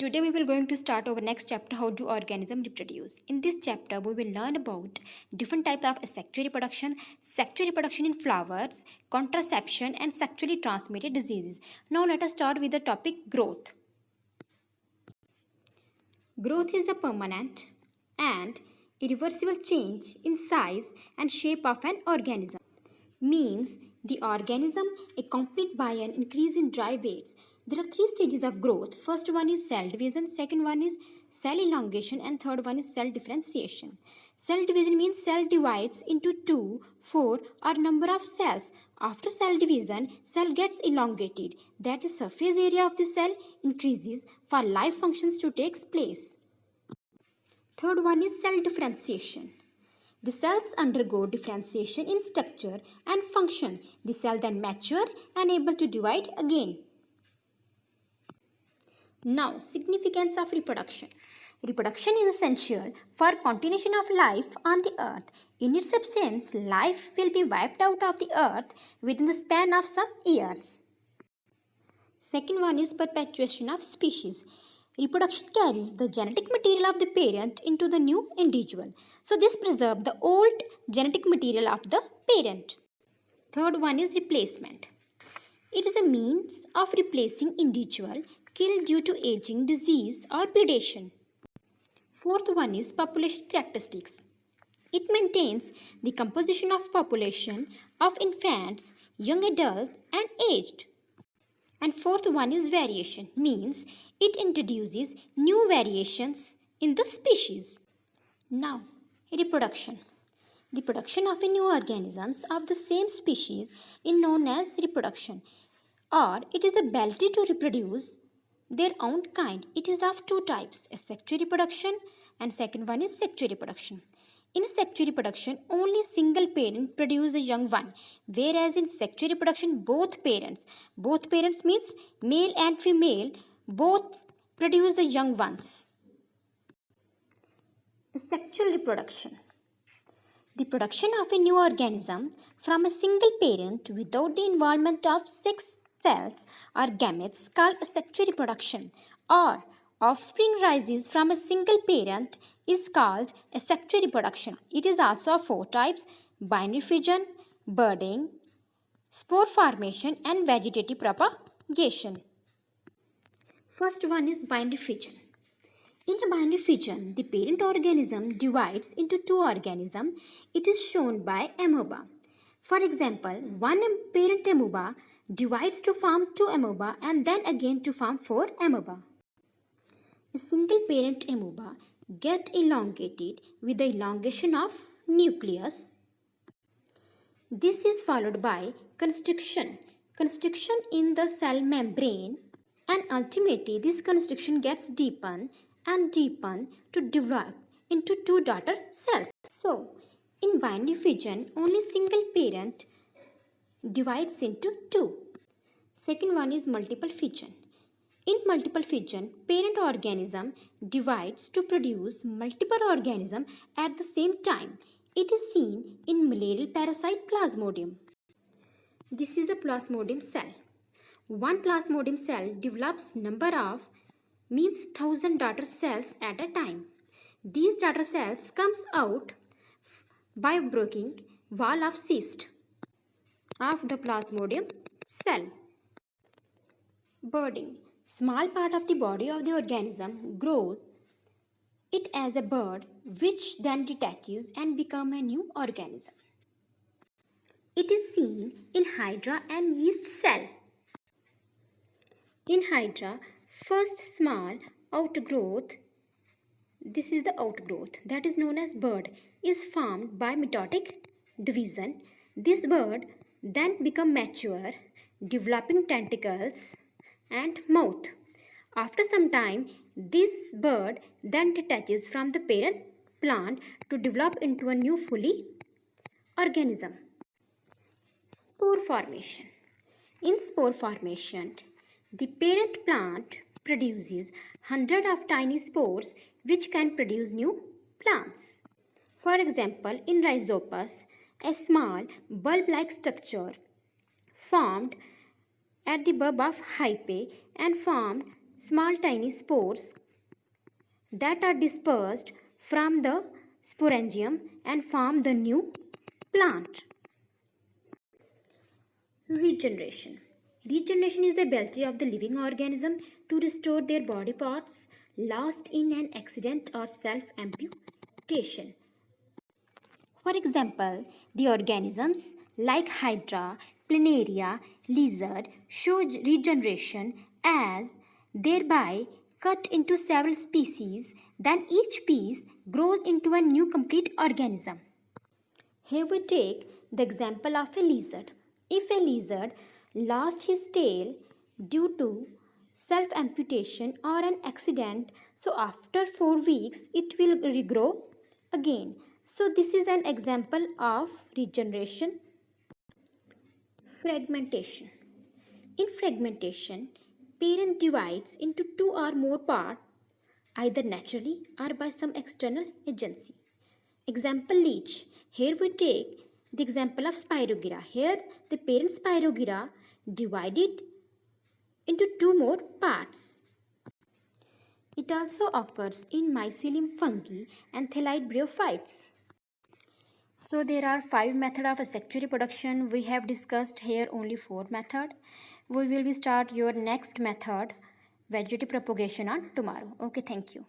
Today we will going to start our next chapter, how do organisms reproduce. In this chapter we will learn about different types of sexual reproduction in flowers, contraception and sexually transmitted diseases. Now let us start with the topic growth. Growth is a permanent and irreversible change in size and shape of an organism. Means the organism accompanied by an increase in dry weights. There are three stages of growth. First one is cell division, second one is cell elongation, and third one is cell differentiation. Cell division means cell divides into 2, 4 or number of cells. After cell division, cell gets elongated. That is, surface area of the cell increases for life functions to take place. Third one is cell differentiation. The cells undergo differentiation in structure and function. The cell then mature and able to divide again. Now, significance of reproduction. Reproduction is essential for continuation of life on the earth. In its absence, life will be wiped out of the earth within the span of some years. Second one is perpetuation of species. Reproduction carries the genetic material of the parent into the new individual. So this preserves the old genetic material of the parent. Third one is replacement. It is a means of replacing individual killed due to aging, disease or predation. Fourth one is population characteristics. It maintains the composition of population of infants, young adults and aged. And fourth one is variation, means it introduces new variations in the species. Now, reproduction. The production of new organisms of the same species is known as reproduction, or it is the ability to reproduce their own kind. It is of two types, asexual reproduction and second one is sexual reproduction. In sexual reproduction, only single parent produces a young one, whereas in sexual reproduction, both parents means male and female, both produce the young ones. Sexual reproduction. The production of a new organism from a single parent without the involvement of sex cells or gametes called asexual reproduction, or offspring rises from a single parent is called asexual reproduction. It is also of four types: binary fission, budding, spore formation and vegetative propagation. First one is binary fission. In a binary fission, the parent organism divides into two organisms. It is shown by amoeba. For example, one parent amoeba divides to form two amoeba and then again to form four amoeba. A single parent amoeba gets elongated with the elongation of nucleus. This is followed by constriction in the cell membrane, and ultimately this constriction gets deepened to develop into two daughter cells. So, in binary fission, only single parent divides into two. Second one is multiple fission. In multiple fission, parent organism divides to produce multiple organisms at the same time. It is seen in malarial parasite Plasmodium. This is a Plasmodium cell. One Plasmodium cell develops number of 1,000 daughter cells at a time. These daughter cells comes out by breaking wall of cyst of the Plasmodium cell. Budding. Small part of the body of the organism grows it as a bud, which then detaches and becomes a new organism. It is seen in Hydra and yeast cell. In Hydra, first small outgrowth, this is the outgrowth that is known as bud, is formed by mitotic division. This bud then becomes mature, developing tentacles and mouth. After some time, this bud then detaches from the parent plant to develop into a new fully organism. Spore formation. In spore formation, the parent plant produces hundreds of tiny spores which can produce new plants. For example, in Rhizopus, a small bulb-like structure formed at the bulb of hyphae and formed small tiny spores that are dispersed from the sporangium and form the new plant. Regeneration. Regeneration is the ability of the living organism to restore their body parts lost in an accident or self-amputation. For example, the organisms like Hydra, Planaria, lizard show regeneration as thereby cut into several species, then each piece grows into a new complete organism. Here we take the example of a lizard. If a lizard lost his tail due to self amputation or an accident, so after 4 weeks it will regrow again. So this is an example of regeneration. Fragmentation. In fragmentation, parent divides into 2 or more parts either naturally or by some external agency. Example leech. Here we take the example of Spirogyra. Here the parent Spirogyra divided into 2 more parts. It also occurs in mycelium fungi and thelid bryophytes. So there are 5 methods of asexual reproduction. We have discussed here only 4 methods. We will start your next method, vegetative propagation, on tomorrow. Okay, thank you.